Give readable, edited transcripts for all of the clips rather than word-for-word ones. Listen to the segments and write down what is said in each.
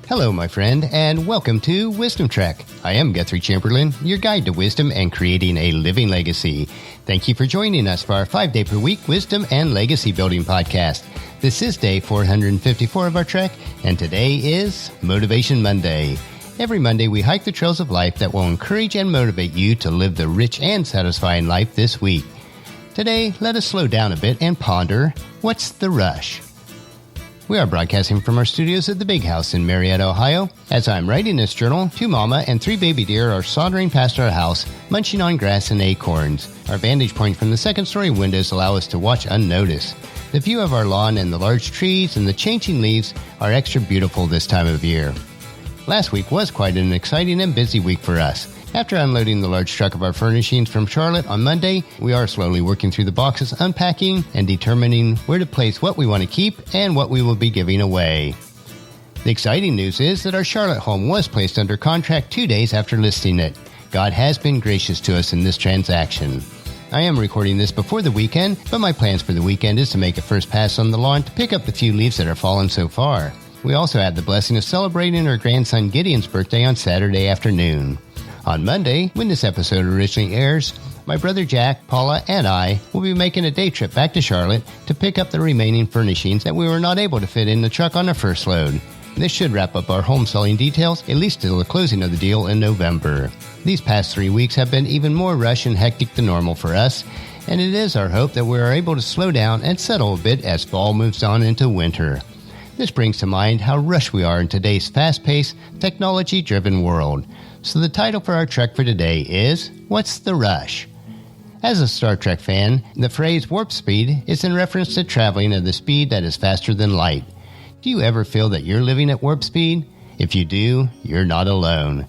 Hello, my friend, and welcome to Wisdom Trek. I am Guthrie Chamberlain, your guide to wisdom and creating a living legacy. Thank you for joining us for our 5-day-per-week Wisdom and Legacy Building podcast. This is day 454 of our trek, and today is Motivation Monday. Every Monday, we hike the trails of life that will encourage and motivate you to live the rich and satisfying life this week. Today, let us slow down a bit and ponder, what's the rush? We are broadcasting from our studios at the Big House in Marietta, Ohio. As I'm writing this journal, 2 mama and 3 baby deer are sauntering past our house, munching on grass and acorns. Our vantage point from the second-story windows allow us to watch unnoticed. The view of our lawn and the large trees and the changing leaves are extra beautiful this time of year. Last week was quite an exciting and busy week for us. After unloading the large truck of our furnishings from Charlotte on Monday, we are slowly working through the boxes, unpacking, and determining where to place what we want to keep and what we will be giving away. The exciting news is that our Charlotte home was placed under contract 2 days after listing it. God has been gracious to us in this transaction. I am recording this before the weekend, but my plans for the weekend is to make a first pass on the lawn to pick up the few leaves that are fallen so far. We also had the blessing of celebrating our grandson Gideon's birthday on Saturday afternoon. On Monday, when this episode originally airs, my brother Jack, Paula, and I will be making a day trip back to Charlotte to pick up the remaining furnishings that we were not able to fit in the truck on our first load. This should wrap up our home selling details, at least till the closing of the deal in November. These past 3 weeks have been even more rush and hectic than normal for us, and it is our hope that we are able to slow down and settle a bit as fall moves on into winter. This brings to mind how rushed we are in today's fast-paced, technology-driven world. So the title for our trek for today is, What's the Rush? As a Star Trek fan, the phrase warp speed is in reference to traveling at the speed that is faster than light. Do you ever feel that you're living at warp speed? If you do, you're not alone.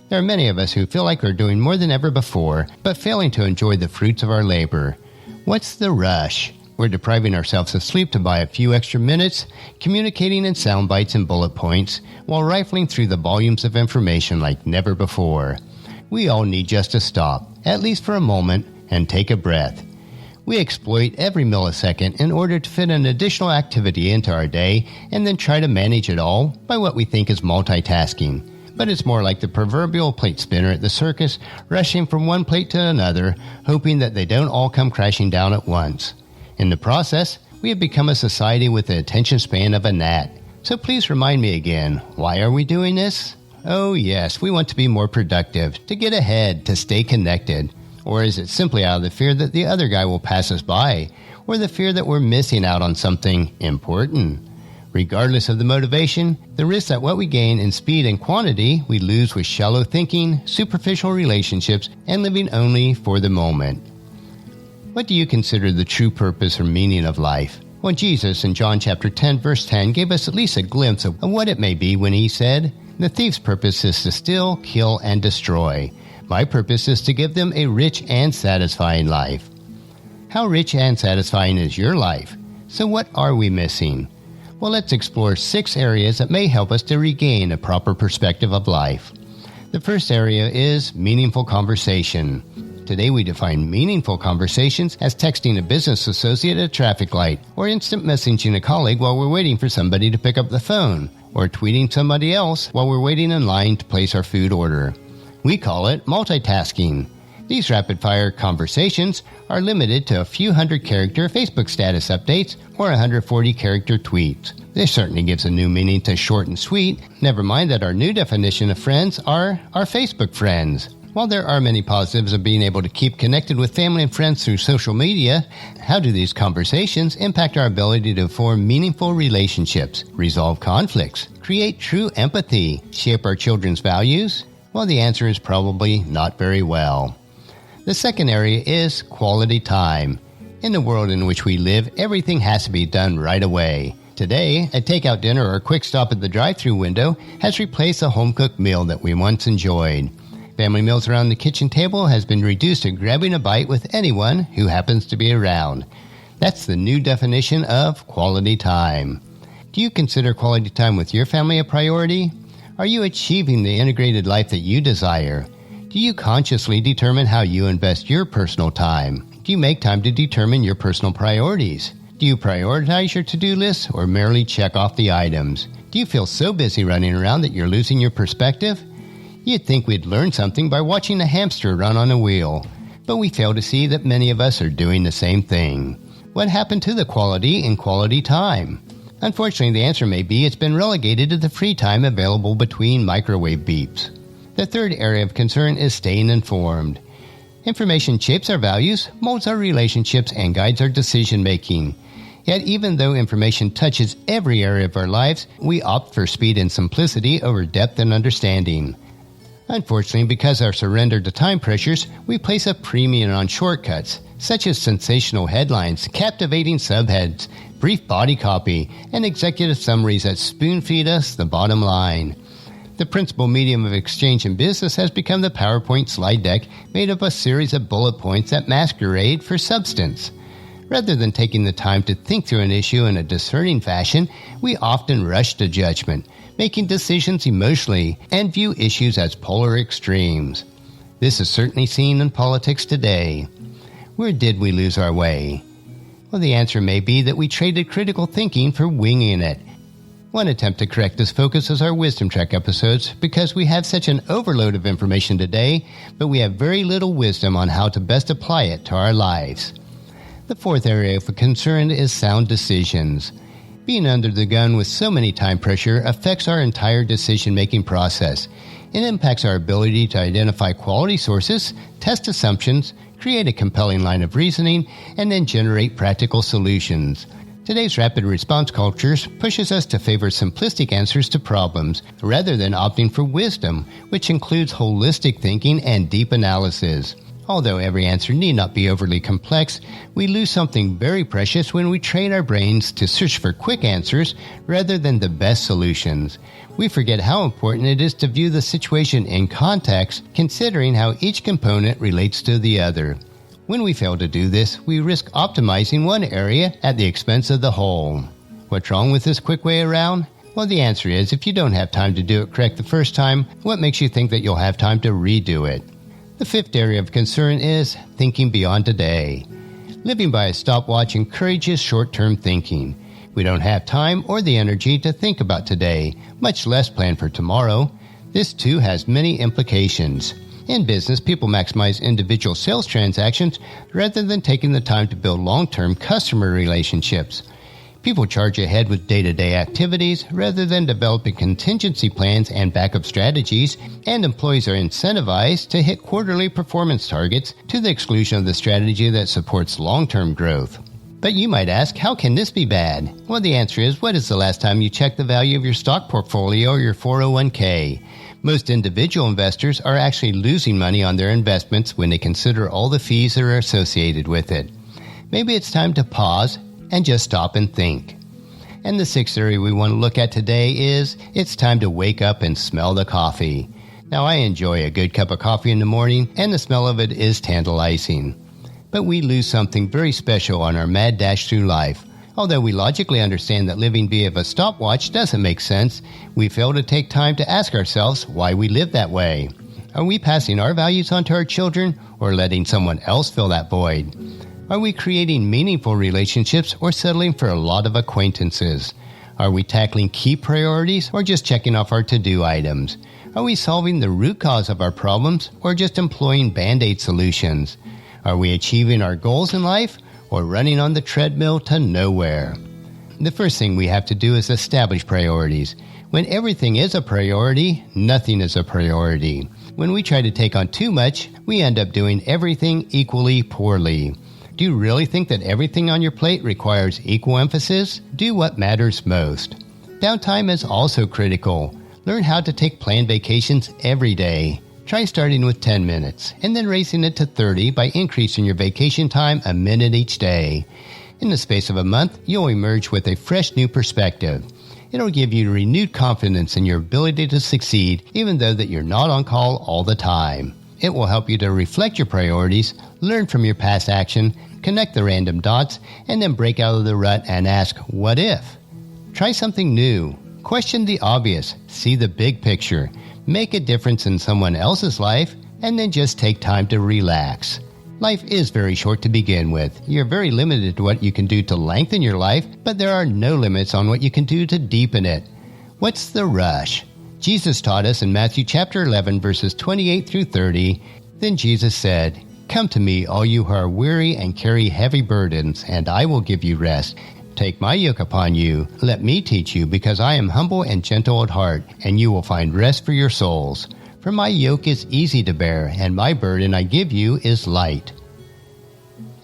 There are many of us who feel like we're doing more than ever before, but failing to enjoy the fruits of our labor. What's the rush? We're depriving ourselves of sleep to buy a few extra minutes, communicating in sound bites and bullet points, while rifling through the volumes of information like never before. We all need just to stop, at least for a moment, and take a breath. We exploit every millisecond in order to fit an additional activity into our day and then try to manage it all by what we think is multitasking. But it's more like the proverbial plate spinner at the circus, rushing from one plate to another, hoping that they don't all come crashing down at once. In the process, we have become a society with the attention span of a gnat. So please remind me again, why are we doing this? Oh yes, we want to be more productive, to get ahead, to stay connected. Or is it simply out of the fear that the other guy will pass us by, or the fear that we're missing out on something important? Regardless of the motivation, the risk that what we gain in speed and quantity, we lose with shallow thinking, superficial relationships, and living only for the moment. What do you consider the true purpose or meaning of life? Well, Jesus in John chapter 10, verse 10 gave us at least a glimpse of what it may be when he said, "The thief's purpose is to steal, kill, and destroy. My purpose is to give them a rich and satisfying life." How rich and satisfying is your life? So what are we missing? Well, let's explore 6 areas that may help us to regain a proper perspective of life. The first area is meaningful conversation. Today we define meaningful conversations as texting a business associate at a traffic light, or instant messaging a colleague while we're waiting for somebody to pick up the phone, or tweeting somebody else while we're waiting in line to place our food order. We call it multitasking. These rapid-fire conversations are limited to a few hundred-character Facebook status updates or 140-character tweets. This certainly gives a new meaning to short and sweet, never mind that our new definition of friends are our Facebook friends. While there are many positives of being able to keep connected with family and friends through social media, how do these conversations impact our ability to form meaningful relationships, resolve conflicts, create true empathy, shape our children's values? Well, the answer is probably not very well. The second area is quality time. In the world in which we live, everything has to be done right away. Today, a takeout dinner or a quick stop at the drive-thru window has replaced a home-cooked meal that we once enjoyed. Family meals around the kitchen table has been reduced to grabbing a bite with anyone who happens to be around. That's the new definition of quality time. Do you consider quality time with your family a priority? Are you achieving the integrated life that you desire? Do you consciously determine how you invest your personal time? Do you make time to determine your personal priorities? Do you prioritize your to-do list or merely check off the items? Do Do you feel so busy running around that you're losing your perspective? You'd think we'd learn something by watching a hamster run on a wheel, but we fail to see that many of us are doing the same thing. What happened to the quality in quality time? Unfortunately, the answer may be it's been relegated to the free time available between microwave beeps. The third area of concern is staying informed. Information shapes our values, molds our relationships, and guides our decision-making. Yet even though information touches every area of our lives, we opt for speed and simplicity over depth and understanding. Unfortunately, because of our surrender to time pressures, we place a premium on shortcuts, such as sensational headlines, captivating subheads, brief body copy, and executive summaries that spoon-feed us the bottom line. The principal medium of exchange in business has become the PowerPoint slide deck made of a series of bullet points that masquerade for substance. Rather than taking the time to think through an issue in a discerning fashion, we often rush to judgment, making decisions emotionally and view issues as polar extremes. This is certainly seen in politics today. Where did we lose our way? Well, the answer may be that we traded critical thinking for winging it. One attempt to correct this focus is our Wisdom Trek episodes, because we have such an overload of information today, but we have very little wisdom on how to best apply it to our lives. The fourth area of concern is sound decisions. Being under the gun with so many time pressure affects our entire decision-making process. It impacts our ability to identify quality sources, test assumptions, create a compelling line of reasoning, and then generate practical solutions. Today's rapid response cultures pushes us to favor simplistic answers to problems rather than opting for wisdom, which includes holistic thinking and deep analysis. Although every answer need not be overly complex, we lose something very precious when we train our brains to search for quick answers rather than the best solutions. We forget how important it is to view the situation in context, considering how each component relates to the other. When we fail to do this, we risk optimizing one area at the expense of the whole. What's wrong with this quick way around? Well, the answer is, if you don't have time to do it correct the first time, what makes you think that you'll have time to redo it? The fifth area of concern is thinking beyond today. Living by a stopwatch encourages short-term thinking. We don't have time or the energy to think about today, much less plan for tomorrow. This too has many implications. In business, people maximize individual sales transactions rather than taking the time to build long-term customer relationships. People charge ahead with day-to-day activities rather than developing contingency plans and backup strategies, and employees are incentivized to hit quarterly performance targets to the exclusion of the strategy that supports long-term growth. But you might ask, how can this be bad? Well, the answer is, when is the last time you checked the value of your stock portfolio or your 401k? Most individual investors are actually losing money on their investments when they consider all the fees that are associated with it. Maybe it's time to pause and just stop and think. And the sixth area we want to look at today is, it's time to wake up and smell the coffee. Now, I enjoy a good cup of coffee in the morning, and the smell of it is tantalizing. But we lose something very special on our mad dash through life. Although we logically understand that living via a stopwatch doesn't make sense, we fail to take time to ask ourselves why we live that way. Are we passing our values on to our children, or letting someone else fill that void? Are we creating meaningful relationships or settling for a lot of acquaintances? Are we tackling key priorities or just checking off our to-do items? Are we solving the root cause of our problems or just employing Band-Aid solutions? Are we achieving our goals in life or running on the treadmill to nowhere? The first thing we have to do is establish priorities. When everything is a priority, nothing is a priority. When we try to take on too much, we end up doing everything equally poorly. Do you really think that everything on your plate requires equal emphasis? Do what matters most. Downtime is also critical. Learn how to take planned vacations every day. Try starting with 10 minutes and then raising it to 30 by increasing your vacation time a minute each day. In the space of a month, you'll emerge with a fresh new perspective. It'll give you renewed confidence in your ability to succeed, even though that you're not on call all the time. It will help you to reflect your priorities, learn from your past action, connect the random dots, and then break out of the rut and ask, what if? Try something new. Question the obvious. See the big picture. Make a difference in someone else's life, and then just take time to relax. Life is very short to begin with. You're very limited to what you can do to lengthen your life, but there are no limits on what you can do to deepen it. What's the rush? Jesus taught us in Matthew chapter 11, verses 28 through 30, Then Jesus said, Come to me, all you who are weary and carry heavy burdens, and I will give you rest. Take my yoke upon you. Let me teach you, because I am humble and gentle at heart, and you will find rest for your souls. For my yoke is easy to bear, and my burden I give you is light.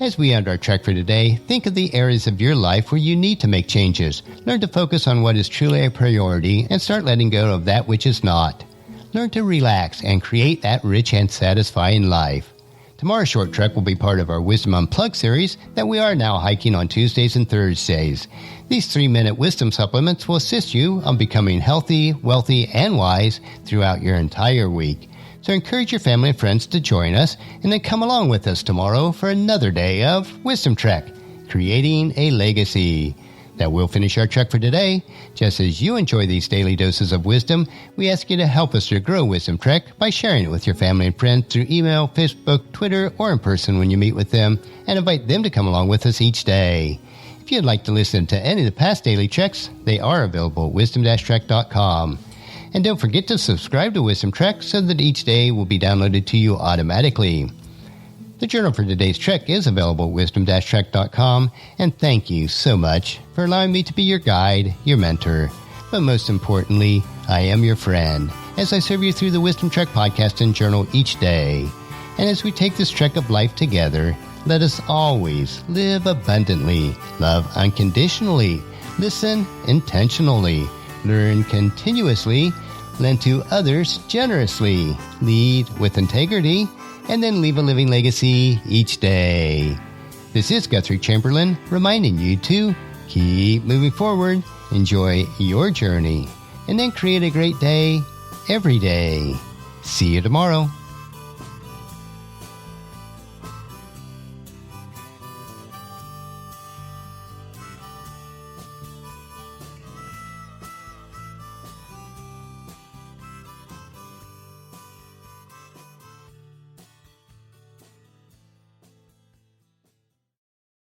As we end our trek for today, think of the areas of your life where you need to make changes. Learn to focus on what is truly a priority and start letting go of that which is not. Learn to relax and create that rich and satisfying life. Tomorrow's short trek will be part of our Wisdom Unplugged series that we are now hiking on Tuesdays and Thursdays. These 3-minute wisdom supplements will assist you on becoming healthy, wealthy, and wise throughout your entire week. So encourage your family and friends to join us and then come along with us tomorrow for another day of Wisdom Trek, creating a legacy. That will finish our trek for today. Just as you enjoy these daily doses of wisdom, we ask you to help us to grow Wisdom Trek by sharing it with your family and friends through email, Facebook, Twitter, or in person when you meet with them, and invite them to come along with us each day. If you'd like to listen to any of the past daily treks, they are available at wisdom-trek.com. And don't forget to subscribe to Wisdom Trek so that each day will be downloaded to you automatically. The journal for today's trek is available at wisdom-trek.com, and thank you so much for allowing me to be your guide, your mentor, but most importantly, I am your friend as I serve you through the Wisdom Trek podcast and journal each day. And as we take this trek of life together, let us always live abundantly, love unconditionally, listen intentionally, learn continuously, lend to others generously, lead with integrity, and then leave a living legacy each day. This is Guthrie Chamberlain reminding you to keep moving forward, enjoy your journey, and then create a great day every day. See you tomorrow.